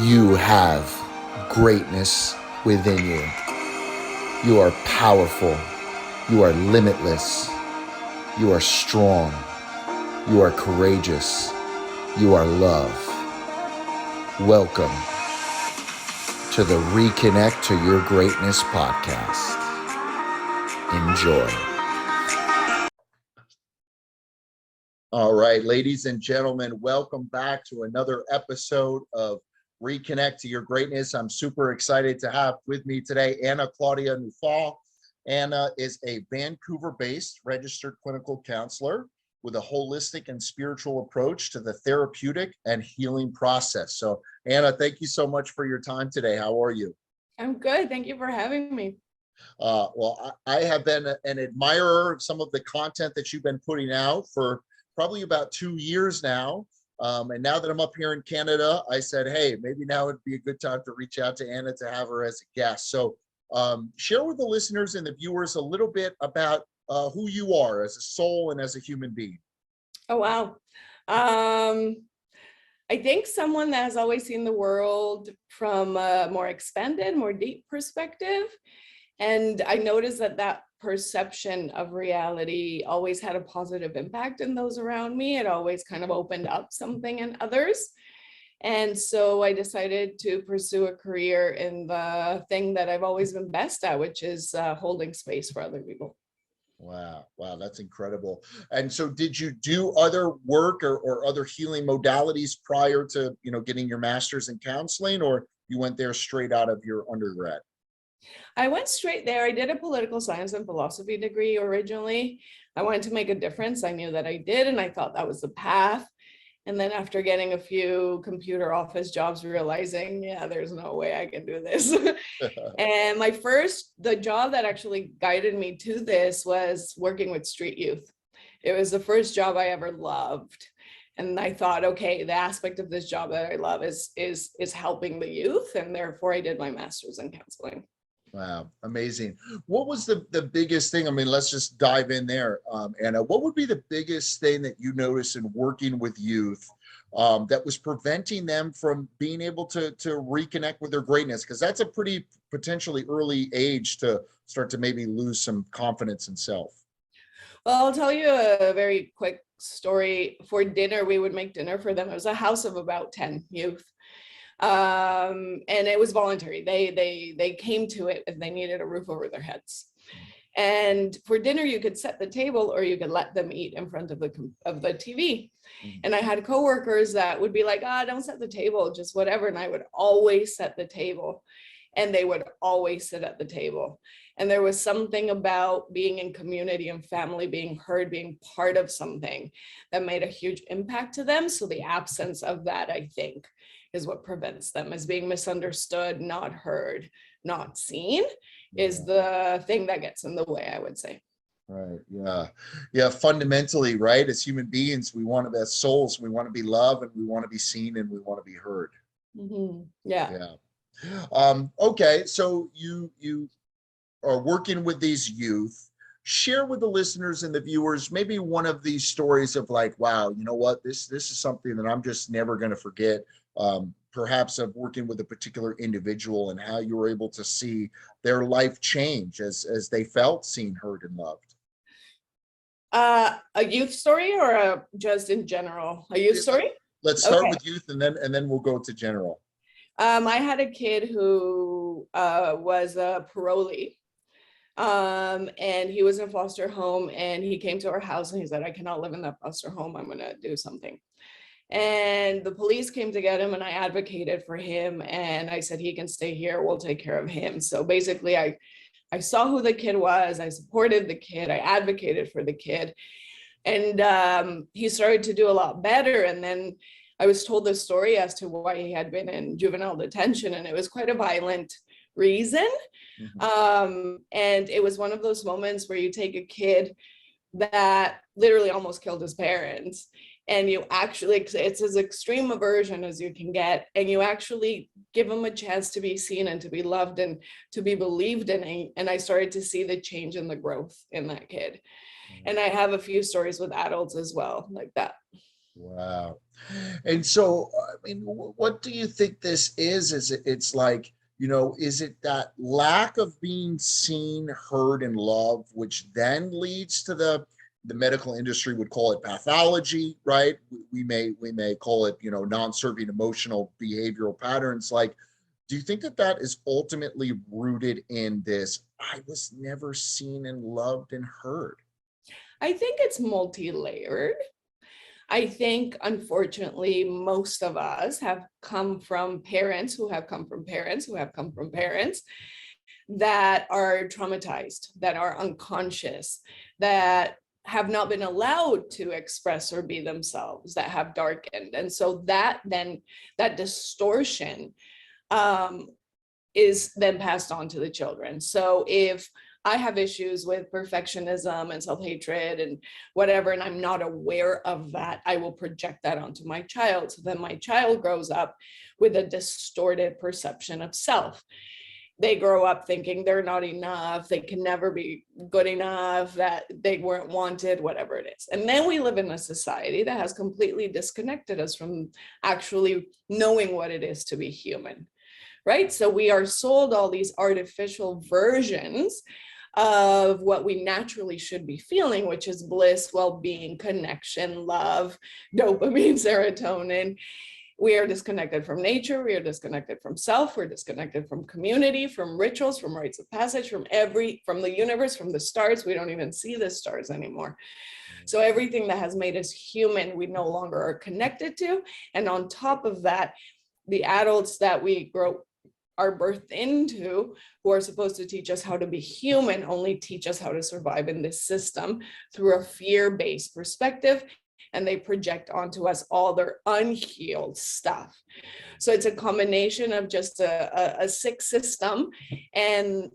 You have greatness within you. You are powerful. You are limitless. You are strong. You are courageous. You are love. Welcome to the Reconnect to Your Greatness podcast. Enjoy. All right, ladies and gentlemen, welcome back to another episode of Reconnect to Your Greatness. I'm super excited to have with me today Ana Claudia Noufal. Ana is a Vancouver-based registered clinical counselor with a holistic and spiritual approach to the therapeutic and healing process. So, Ana, thank you so much for your time today. How are you? I'm good. Thank you for having me. Well, I have been an admirer of some of the content that you've been putting out for probably about 2 years now. And now that I'm up here in Canada, I said, hey, maybe now would be a good time to reach out to Ana to have her as a guest. So share with the listeners and the viewers a little bit about who you are as a soul and as a human being. Oh, wow. I think someone that has always seen the world from a more expanded, more deep perspective. And I noticed that perception of reality always had a positive impact in those around me. It always kind of opened up something in others. And so I decided to pursue a career in the thing that I've always been best at, which is holding space for other people. Wow, that's incredible. And so did you do other work or other healing modalities prior to, getting your master's in counseling, or you went there straight out of your undergrad? I went straight there. I did a political science and philosophy degree originally. I wanted to make a difference. I knew that I did, and I thought that was the path. And then after getting a few computer office jobs, realizing, there's no way I can do this. And the job that actually guided me to this was working with street youth. It was the first job I ever loved. And I thought, okay, the aspect of this job that I love is helping the youth. And therefore I did my master's in counseling. Wow, amazing. What was the biggest thing? I mean, let's just dive in there. Ana, what would be the biggest thing that you notice in working with youth that was preventing them from being able to reconnect with their greatness? Because that's a pretty potentially early age to start to maybe lose some confidence in self. Well, I'll tell you a very quick story. For dinner, we would make dinner for them. It was a house of about 10 youth. And it was voluntary. They came to it and they needed a roof over their heads. And for dinner, you could set the table or you could let them eat in front of the TV. And I had coworkers that would be like, don't set the table, just whatever. And I would always set the table, and they would always sit at the table. And there was something about being in community and family, being heard, being part of something that made a huge impact to them. So the absence of that, I think, is what prevents them, as being misunderstood, not heard, not seen, is the thing that gets in the way, I would say. Right. Yeah. Fundamentally, right, as human beings, we want to, as souls, we want to be loved and we want to be seen and we want to be heard. Mm-hmm. Yeah. Okay. So you are working with these youth. Share with the listeners and the viewers maybe one of these stories of like, wow, you know what, this is something that I'm just never going to forget. Perhaps of working with a particular individual and how you were able to see their life change as they felt seen, heard, and loved. A youth story or just in general? A youth story? Let's start with youth and then we'll go to general. I had a kid who was a parolee. And he was in a foster home, and he came to our house and he said, I cannot live in that foster home. I'm going to do something. And the police came to get him, and I advocated for him. And I said, he can stay here. We'll take care of him. So basically, I saw who the kid was. I supported the kid. I advocated for the kid. And he started to do a lot better. And then I was told the story as to why he had been in juvenile detention. And it was quite a violent reason. And it was one of those moments where you take a kid that literally almost killed his parents, and you actually, it's as extreme a version as you can get, and you actually give them a chance to be seen and to be loved and to be believed in. And I started to see the change and the growth in that kid. And I have a few stories with adults as well like that. Wow. And so, I mean, what do you think this is? It's like, is it that lack of being seen, heard, and loved, which then leads to the medical industry would call it pathology, right? We may call it, non-serving emotional behavioral patterns. Like, do you think that that is ultimately rooted in this? I was never seen and loved and heard. I think it's multi-layered. I think, unfortunately, most of us have come from parents who have come from parents who have come from parents that are traumatized, that are unconscious, that have not been allowed to express or be themselves, that have darkened. And so that distortion is then passed on to the children. So if I have issues with perfectionism and self-hatred and whatever, and I'm not aware of that, I will project that onto my child. So then my child grows up with a distorted perception of self. They grow up thinking they're not enough, they can never be good enough, that they weren't wanted, whatever it is. And then we live in a society that has completely disconnected us from actually knowing what it is to be human, right? So we are sold all these artificial versions of what we naturally should be feeling, which is bliss, well-being, connection, love, dopamine, serotonin. We are disconnected from nature. We are disconnected from self. We're disconnected from community, from rituals, from rites of passage, from the universe, from the stars. We don't even see the stars anymore. So everything that has made us human, we no longer are connected to. And on top of that, the adults that we are birthed into, who are supposed to teach us how to be human, only teach us how to survive in this system through a fear-based perspective. And they project onto us all their unhealed stuff. So it's a combination of just a sick system and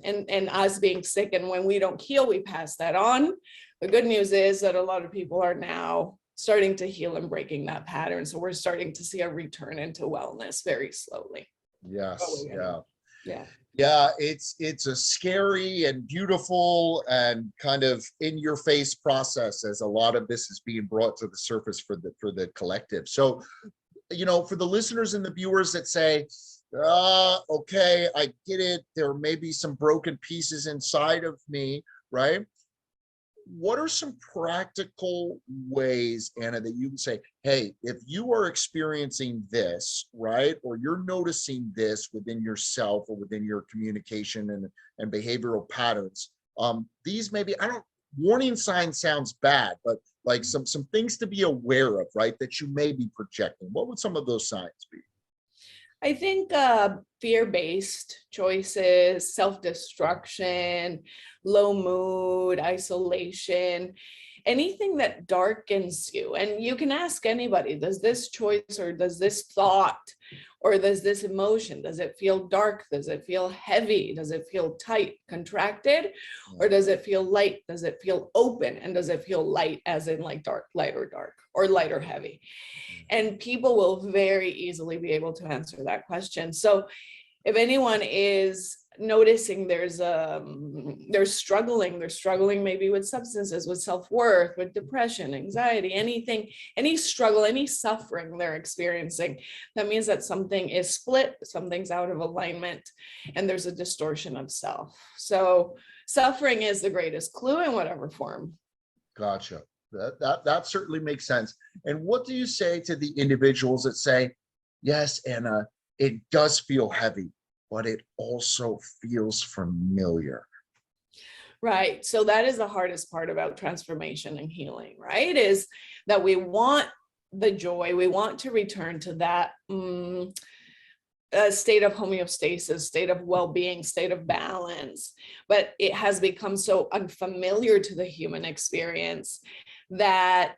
us being sick. And when we don't heal, we pass that on. The good news is that a lot of people are now starting to heal and breaking that pattern. So we're starting to see a return into wellness very slowly. Yes. Yeah. Yeah. Yeah, it's a scary and beautiful and kind of in your face process as a lot of this is being brought to the surface for the collective. So, for the listeners and the viewers that say, okay, I get it. There may be some broken pieces inside of me, right? What are some practical ways, Anna, that you can say, hey, if you are experiencing this, right, or you're noticing this within yourself or within your communication and behavioral patterns, these maybe, warning signs sounds bad, but like some things to be aware of, right, that you may be projecting. What would some of those signs be? I think fear-based choices, self-destruction, low mood, isolation, anything that darkens you. And you can ask anybody, does this choice or does this thought or does this emotion, does it feel dark? Does it feel heavy? Does it feel tight, contracted? Or does it feel light? Does it feel open? And does it feel light, as in like dark, light or light or heavy? And people will very easily be able to answer that question. So if anyone is noticing they're struggling maybe with substances, with self-worth, with depression, anxiety, anything, any struggle, any suffering they're experiencing, that means that something is split, something's out of alignment, and there's a distortion of self. So suffering is the greatest clue in whatever form. Gotcha. That certainly makes sense. And what do you say to the individuals that say, yes, Anna, it does feel heavy, but it also feels familiar? Right. So that is the hardest part about transformation and healing, right? Is that we want the joy, we want to return to that state of homeostasis, state of well-being, state of balance, but it has become so unfamiliar to the human experience that,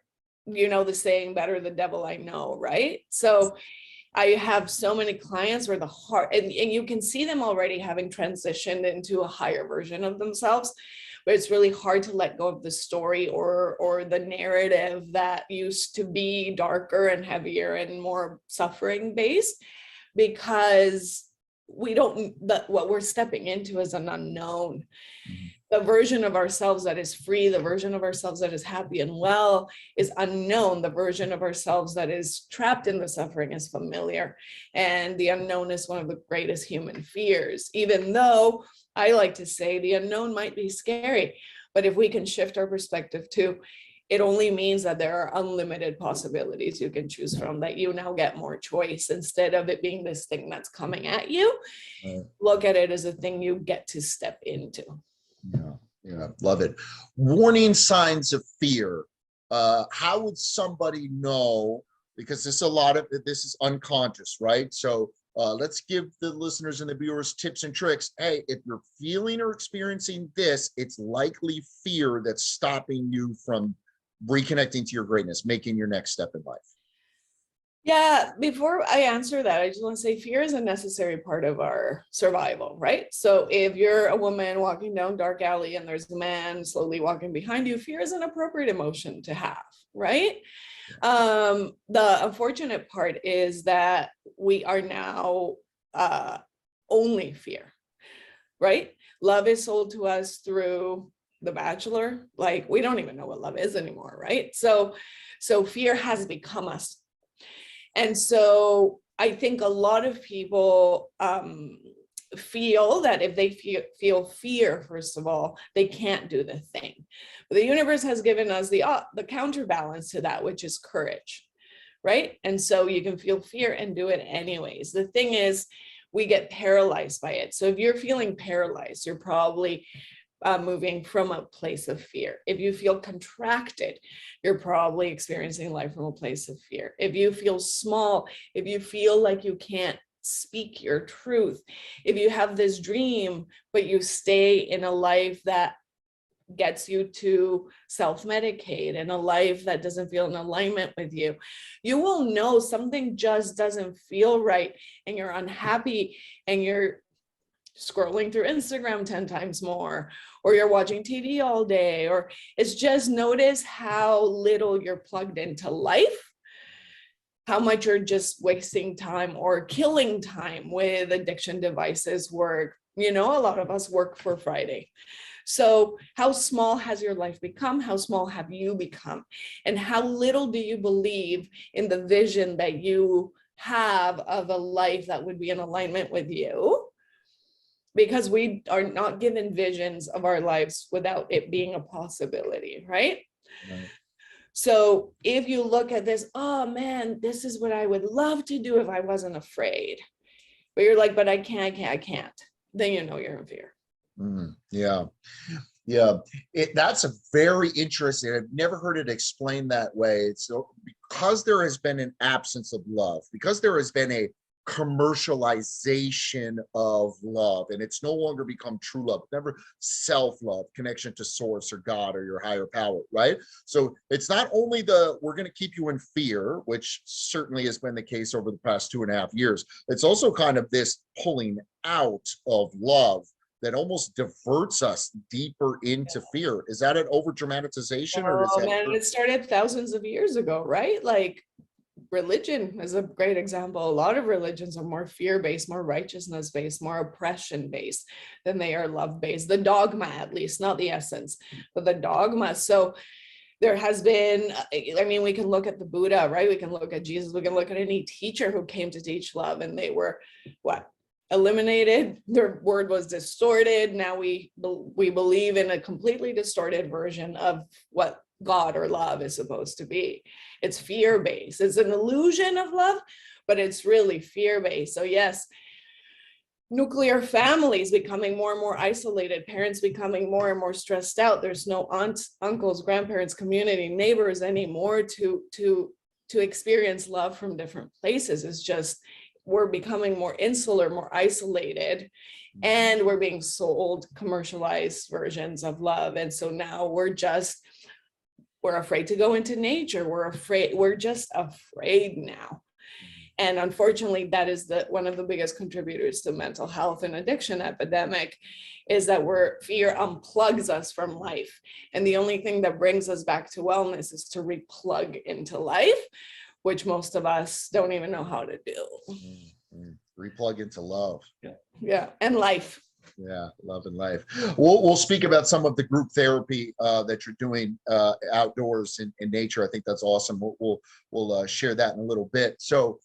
the saying, better the devil I know, right? So I have so many clients where the heart, and you can see them already having transitioned into a higher version of themselves, but it's really hard to let go of the story or the narrative that used to be darker and heavier and more suffering based, because what we're stepping into is an unknown. The version of ourselves that is free, the version of ourselves that is happy and well is unknown. The version of ourselves that is trapped in the suffering is familiar. And the unknown is one of the greatest human fears, even though I like to say the unknown might be scary. But if we can shift our perspective to, it only means that there are unlimited possibilities you can choose from, that you now get more choice instead of it being this thing that's coming at you. Right. Look at it as a thing you get to step into. Yeah, love it. Warning signs of fear. How would somebody know? Because this is unconscious, right? So let's give the listeners and the viewers tips and tricks. Hey, if you're feeling or experiencing this, it's likely fear that's stopping you from reconnecting to your greatness, making your next step in life. Yeah, before I answer that, I just want to say fear is a necessary part of our survival, right? So if you're a woman walking down dark alley and there's a man slowly walking behind you, fear is an appropriate emotion to have, right? The unfortunate part is that we are now only fear, right? Love is sold to us through The Bachelor. Like, we don't even know what love is anymore, right? So fear has become us. And so I think a lot of people feel that if they feel fear, first of all, they can't do the thing. But the universe has given us the counterbalance to that, which is courage, right? And so you can feel fear and do it anyways. The thing is, we get paralyzed by it. So if you're feeling paralyzed, you're probably moving from a place of fear. If you feel contracted, you're probably experiencing life from a place of fear. If you feel small, if you feel like you can't speak your truth, if you have this dream, but you stay in a life that gets you to self-medicate, in a life that doesn't feel in alignment with you, you will know something just doesn't feel right, and you're unhappy, and you're scrolling through Instagram 10 times more, or you're watching TV all day, or it's just notice how little you're plugged into life, how much you're just wasting time or killing time with addiction devices, work. A lot of us work for Friday. So how small has your life become? How small have you become? And how little do you believe in the vision that you have of a life that would be in alignment with you? Because we are not given visions of our lives without it being a possibility, right? Right. So if you look at this, oh man, this is what I would love to do if I wasn't afraid. But you're like, but I can't. Then you know you're in fear. Yeah. That's a very interesting. I've never heard it explained that way. It's because there has been an absence of love, because there has been a commercialization of love, and it's no longer become true love, never self-love, connection to source or God or your higher power, right? So it's not only we're going to keep you in fear, which certainly has been the case over the past 2.5 years. It's also kind of this pulling out of love that almost diverts us deeper into fear. Is that an over dramatization, or is that? Man, it started thousands of years ago, right? Like, religion is a great example. A lot of religions are more fear-based, more righteousness-based, more oppression-based than they are love-based. The dogma, at least, not the essence, but the dogma. So there has been, we can look at the Buddha, right? We can look at Jesus. We can look at any teacher who came to teach love, and they were eliminated. Their word was distorted. Now we believe in a completely distorted version of what God or love is supposed to be. It's fear-based. It's an illusion of love, but it's really fear-based. So yes, nuclear families becoming more and more isolated, parents becoming more and more stressed out. There's no aunts, uncles, grandparents, community, neighbors anymore to experience love from different places. It's just, we're becoming more insular, more isolated, and we're being sold commercialized versions of love. And so now we're afraid to go into nature. We're just afraid now. And unfortunately, that is one of the biggest contributors to mental health and addiction epidemic, is that fear unplugs us from life. And the only thing that brings us back to wellness is to replug into life, which most of us don't even know how to do. Replug into love. Yeah. And life. Yeah, love and life. We'll speak about some of the group therapy that you're doing outdoors in nature. I think that's awesome. We'll share that in a little bit. So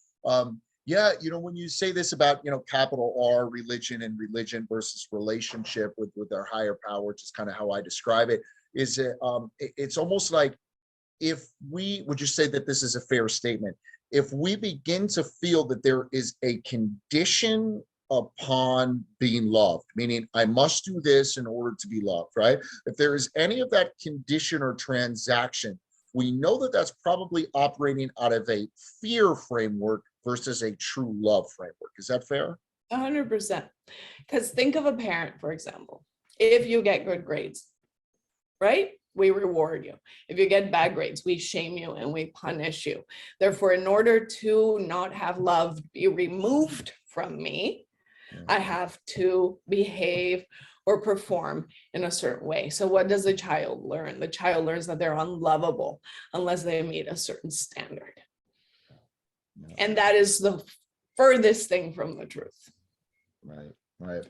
yeah, when you say this about capital R, religion, and religion versus relationship with our higher power, which is kind of how I describe it, is it's almost like, if we would you say that this is a fair statement, if we begin to feel that there is a condition upon being loved, meaning I must do this in order to be loved, right? If there is any of that condition or transaction, we know that that's probably operating out of a fear framework versus a true love framework. Is that fair? 100%. Because think of a parent, for example. If you get good grades, right? We reward you. If you get bad grades, we shame you and we punish you. Therefore, in order to not have love be removed from me, I have to behave or perform in a certain way. So what does the child learn? The child learns that they're unlovable unless they meet a certain standard. And that is the furthest thing from the truth. Right. Right.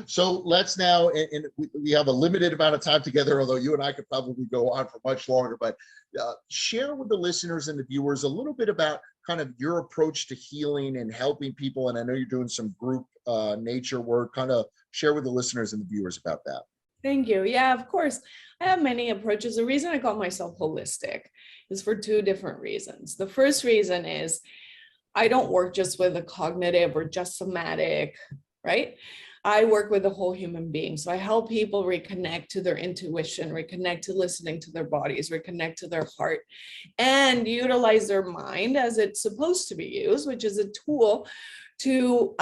So let's now, and we have a limited amount of time together, although you and I could probably go on for much longer, but share with the listeners and the viewers a little bit about kind of your approach to healing and helping people. And I know you're doing some group nature work. Kind of share with the listeners and the viewers about that. Thank you. Yeah, of course. I have many approaches. The reason I call myself holistic is for two different reasons. The first reason is I don't work just with a cognitive or just somatic, right? I work with the whole human being. So I help people reconnect to their intuition, reconnect to listening to their bodies, reconnect to their heart, and utilize their mind as it's supposed to be used, which is a tool to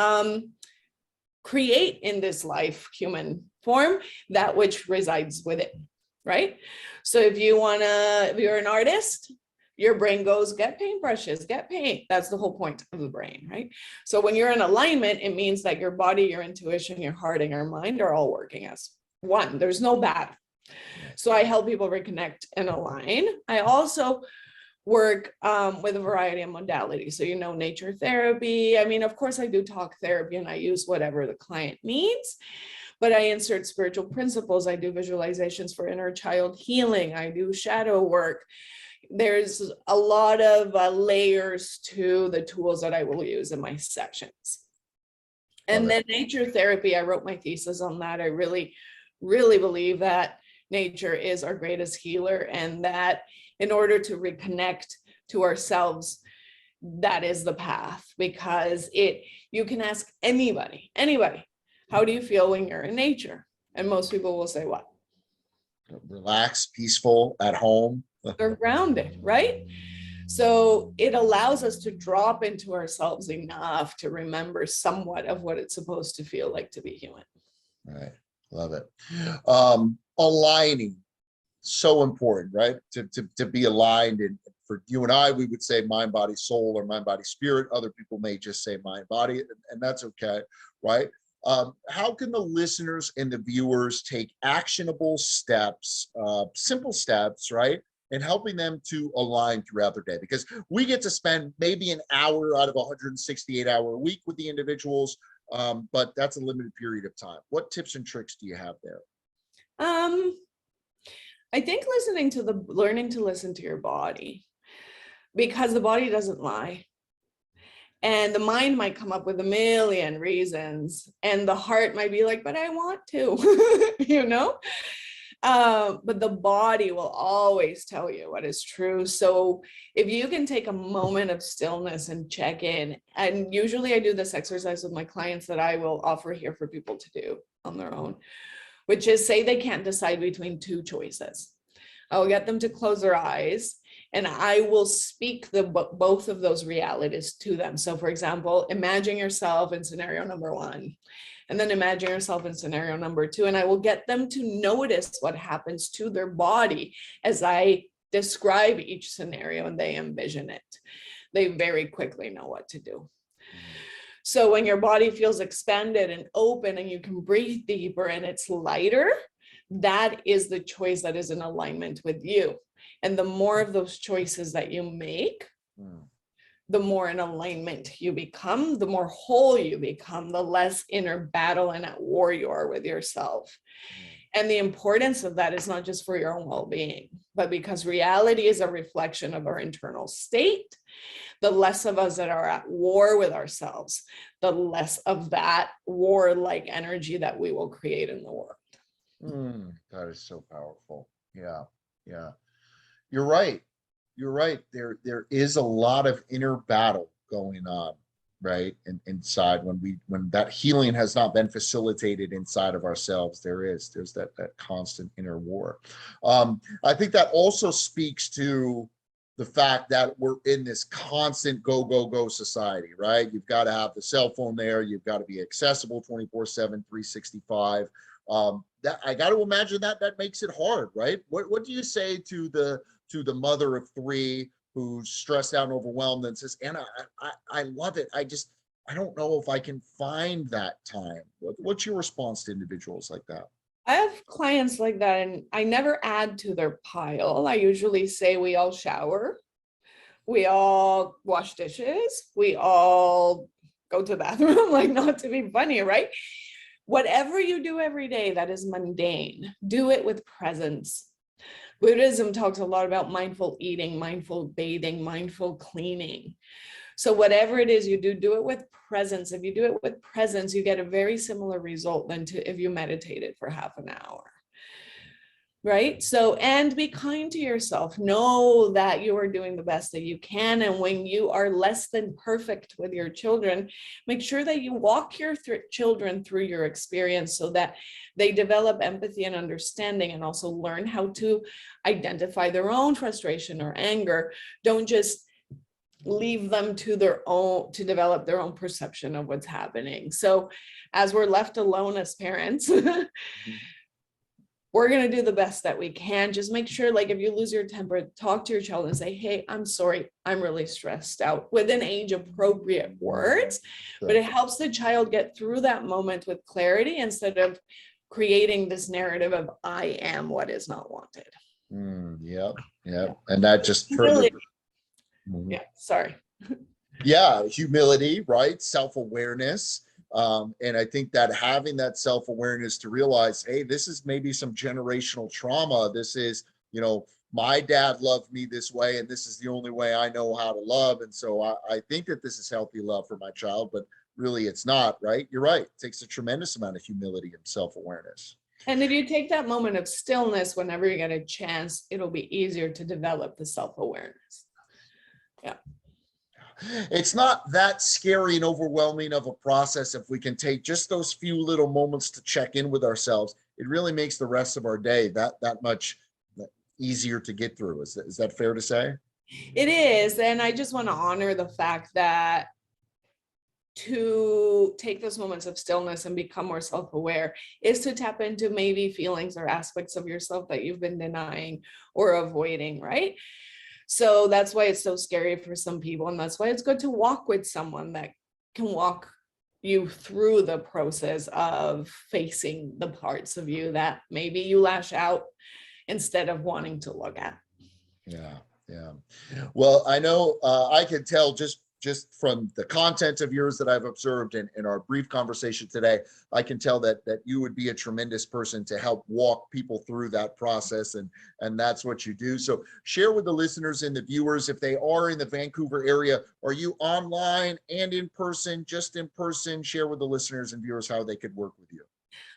create in this life, human form, that which resides within, right? So if you're an artist, your brain goes, get paintbrushes, get paint. That's the whole point of the brain, right? So when you're in alignment, it means that your body, your intuition, your heart, and your mind are all working as one. There's no bad. So I help people reconnect and align. I also work with a variety of modalities. So, nature therapy. I mean, of course, I do talk therapy and I use whatever the client needs, but I insert spiritual principles. I do visualizations for inner child healing. I do shadow work. There's a lot of layers to the tools that I will use in my sessions. And then nature therapy, I wrote my thesis on that. I really, really believe that nature is our greatest healer, and that in order to reconnect to ourselves, that is the path, because you can ask anybody, how do you feel when you're in nature? And most people will say what? Relaxed, peaceful, at home. They're grounded, right? So it allows us to drop into ourselves enough to remember somewhat of what it's supposed to feel like to be human. Right. Love it. Aligning, so important, right? To be aligned. And for you and I, we would say mind, body, soul, or mind, body, spirit. Other people may just say mind, body, and that's okay, right? How can the listeners and the viewers take actionable steps, simple steps, right, and helping them to align throughout their day? Because we get to spend maybe an hour out of a 168-hour week with the individuals, but that's a limited period of time. What tips and tricks do you have there? I think learning to listen to your body, because the body doesn't lie. And the mind might come up with a million reasons, and the heart might be like, but I want to, but the body will always tell you what is true. So if you can take a moment of stillness and check in, and usually I do this exercise with my clients that I will offer here for people to do on their own, which is, say they can't decide between two choices. I'll get them to close their eyes, and I will speak both of those realities to them. So for example, imagine yourself in scenario number one, and then imagine yourself in scenario number two, and I will get them to notice what happens to their body as I describe each scenario and they envision it. They very quickly know what to do. So when your body feels expanded and open and you can breathe deeper and it's lighter, that is the choice that is in alignment with you. And the more of those choices that you make, the more in alignment you become, the more whole you become, the less inner battle and at war you are with yourself. And the importance of that is not just for your own well-being, but because reality is a reflection of our internal state. The less of us that are at war with ourselves, the less of that war-like energy that we will create in the world. That is so powerful. Yeah, yeah. You're right. You're right. There is a lot of inner battle going on, right? And inside when that healing has not been facilitated inside of ourselves, there's that constant inner war. I think that also speaks to the fact that we're in this constant go, go, go society, right? You've got to have the cell phone there. You've got to be accessible 24/7, 365. That I got to imagine that makes it hard, right? What do you say to the mother of three who's stressed out and overwhelmed and says, Anna, I love it. I don't know if I can find that time. What's your response to individuals like that? I have clients like that, and I never add to their pile. I usually say we all shower, we all wash dishes, we all go to the bathroom, like, not to be funny, right? Whatever you do every day that is mundane, do it with presence. Buddhism talks a lot about mindful eating, mindful bathing, mindful cleaning. So whatever it is you do, do it with presence. If you do it with presence, you get a very similar result than if you meditated for half an hour. Right? So, and be kind to yourself. Know that you are doing the best that you can. And when you are less than perfect with your children, make sure that you walk your children through your experience so that they develop empathy and understanding, and also learn how to identify their own frustration or anger. Don't just leave them to develop their own perception of what's happening. So as we're left alone as parents, we're going to do the best that we can. Just make sure, like, if you lose your temper, talk to your child and say, hey, I'm sorry, I'm really stressed out, within age appropriate words. Sure. But it helps the child get through that moment with clarity instead of creating this narrative of I am what is not wanted. Yep. And that just further. Yeah, sorry. Yeah, humility, right? Self-awareness. And I think that having that self-awareness to realize, hey, this is maybe some generational trauma. This is, my dad loved me this way, and this is the only way I know how to love. And so I think that this is healthy love for my child, but really it's not, right? You're right. It takes a tremendous amount of humility and self-awareness. And if you take that moment of stillness whenever you get a chance, it'll be easier to develop the self-awareness. Yeah. It's not that scary and overwhelming of a process if we can take just those few little moments to check in with ourselves. It really makes the rest of our day that much easier to get through. Is that fair to say? It is. And I just want to honor the fact that to take those moments of stillness and become more self-aware is to tap into maybe feelings or aspects of yourself that you've been denying or avoiding, right? So that's why it's so scary for some people. And that's why it's good to walk with someone that can walk you through the process of facing the parts of you that maybe you lash out instead of wanting to look at. Yeah. Well, I know I can tell just from the content of yours that I've observed in our brief conversation today, I can tell that you would be a tremendous person to help walk people through that process, and that's what you do. So share with the listeners and the viewers, if they are in the Vancouver area, are you online and in person, just in person? Share with the listeners and viewers how they could work with you.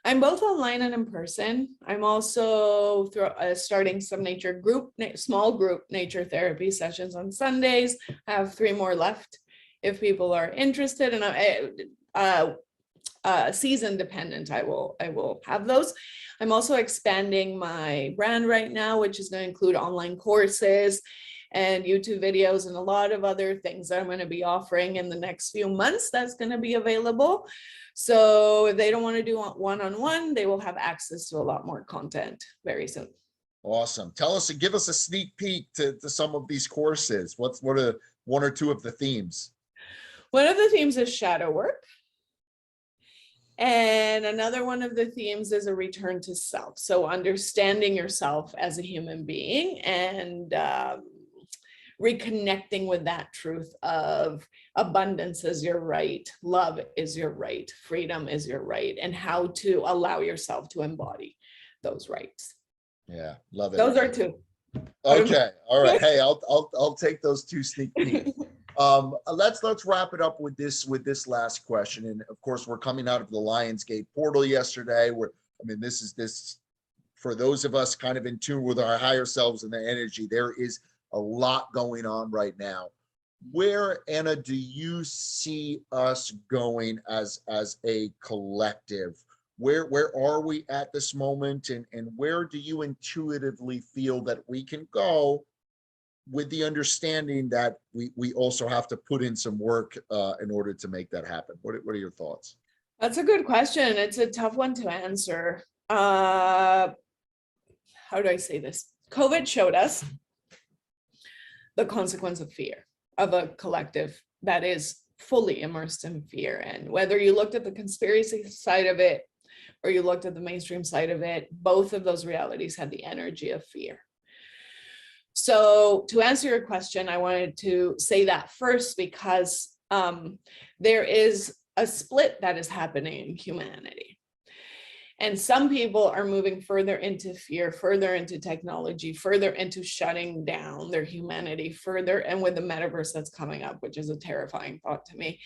I'm both online and in person. I'm also starting some small group nature therapy sessions on Sundays. I have 3 more left if people are interested, and season dependent, I will have those. I'm also expanding my brand right now, which is going to include online courses and YouTube videos and a lot of other things that I'm going to be offering in the next few months that's going to be available. So if they don't want to do one-on-one, they will have access to a lot more content very soon. Awesome. Give us a sneak peek to some of these courses. What are 1 or 2 of the themes? One of the themes is shadow work. And another one of the themes is a return to self. So understanding yourself as a human being and reconnecting with that truth of abundance is your right, love is your right, freedom is your right, and how to allow yourself to embody those rights. Yeah, love it. Those are two. Okay, all right. Hey, I'll take those two sneak peeks. Let's wrap it up with this last question. And of course, we're coming out of the Lionsgate portal yesterday. This is for those of us kind of in tune with our higher selves and the energy. There is a lot going on right now. Where, Anna, do you see us going as a collective? Where are we at this moment, and where do you intuitively feel that we can go, with the understanding that we also have to put in some work in order to make that happen? What are your thoughts? That's a good question. It's a tough one to answer. How do I say this? COVID showed us the consequence of fear, of a collective that is fully immersed in fear. And whether you looked at the conspiracy side of it or you looked at the mainstream side of it, both of those realities had the energy of fear. So to answer your question, I wanted to say that first because there is a split that is happening in humanity. And some people are moving further into fear, further into technology, further into shutting down their humanity further. And with the metaverse that's coming up, which is a terrifying thought to me,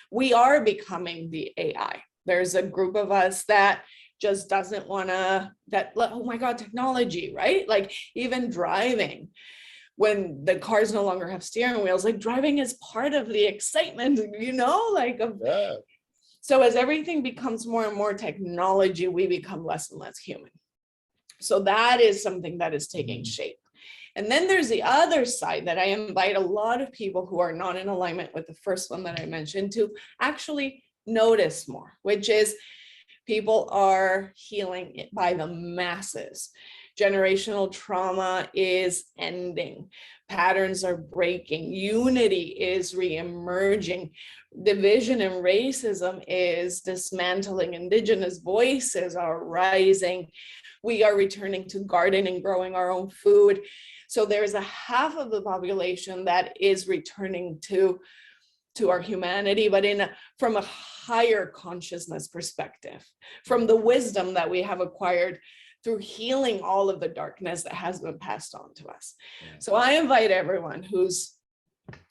we are becoming the AI. There's a group of us that just doesn't want to, oh my God, technology, right? Like even driving, when the cars no longer have steering wheels, like driving is part of the excitement, Yeah. So as everything becomes more and more technology, we become less and less human. So that is something that is taking shape. And then there's the other side that I invite a lot of people who are not in alignment with the first one that I mentioned to actually notice more, which is people are healing it by the masses. Generational trauma is ending. Patterns are breaking. Unity is reemerging. Division and racism is dismantling. Indigenous voices are rising. We are returning to gardening, growing our own food. So there's a half of the population that is returning to our humanity, but from a higher consciousness perspective, from the wisdom that we have acquired through healing all of the darkness that has been passed on to us. Yeah. So I invite everyone who's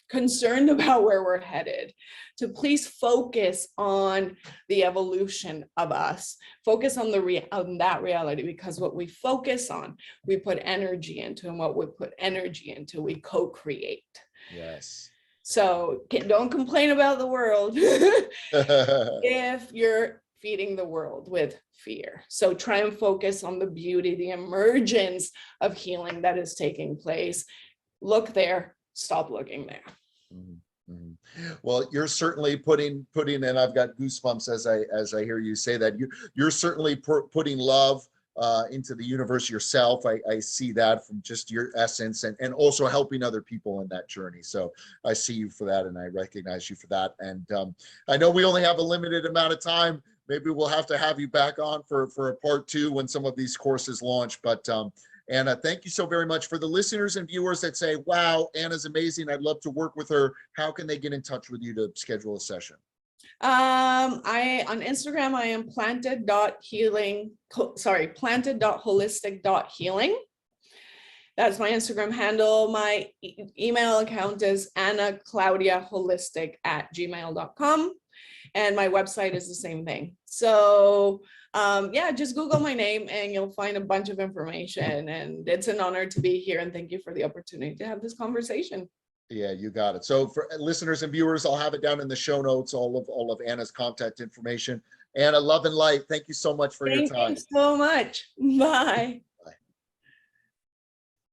concerned about where we're headed to please focus on the evolution of us, focus on that reality, because what we focus on, we put energy into, and what we put energy into, we co-create. Yes. So don't complain about the world if you're feeding the world with fear. So try and focus on the beauty, the emergence of healing that is taking place. Look there, stop looking there. Mm-hmm. Mm-hmm. Well, you're certainly putting, and I've got goosebumps as I hear you say that. You're certainly putting love into the universe yourself. I see that from just your essence, and also helping other people in that journey. So I see you for that, and I recognize you for that. And I know we only have a limited amount of time. Maybe we'll have to have you back on for a part 2 when some of these courses launch. But Anna, thank you so very much. For the listeners and viewers that say, wow, Anna's amazing, I'd love to work with her, how can they get in touch with you to schedule a session? On Instagram, I am planted.holistic.healing. That's my Instagram handle. My email account is anaclaudiaholistic@gmail.com. And my website is the same thing. So yeah, just Google my name and you'll find a bunch of information. And it's an honor to be here. And thank you for the opportunity to have this conversation. Yeah, you got it. So for listeners and viewers, I'll have it down in the show notes, all of Anna's contact information. Anna, love and light. Thank you so much for your time. Thank you so much. Bye.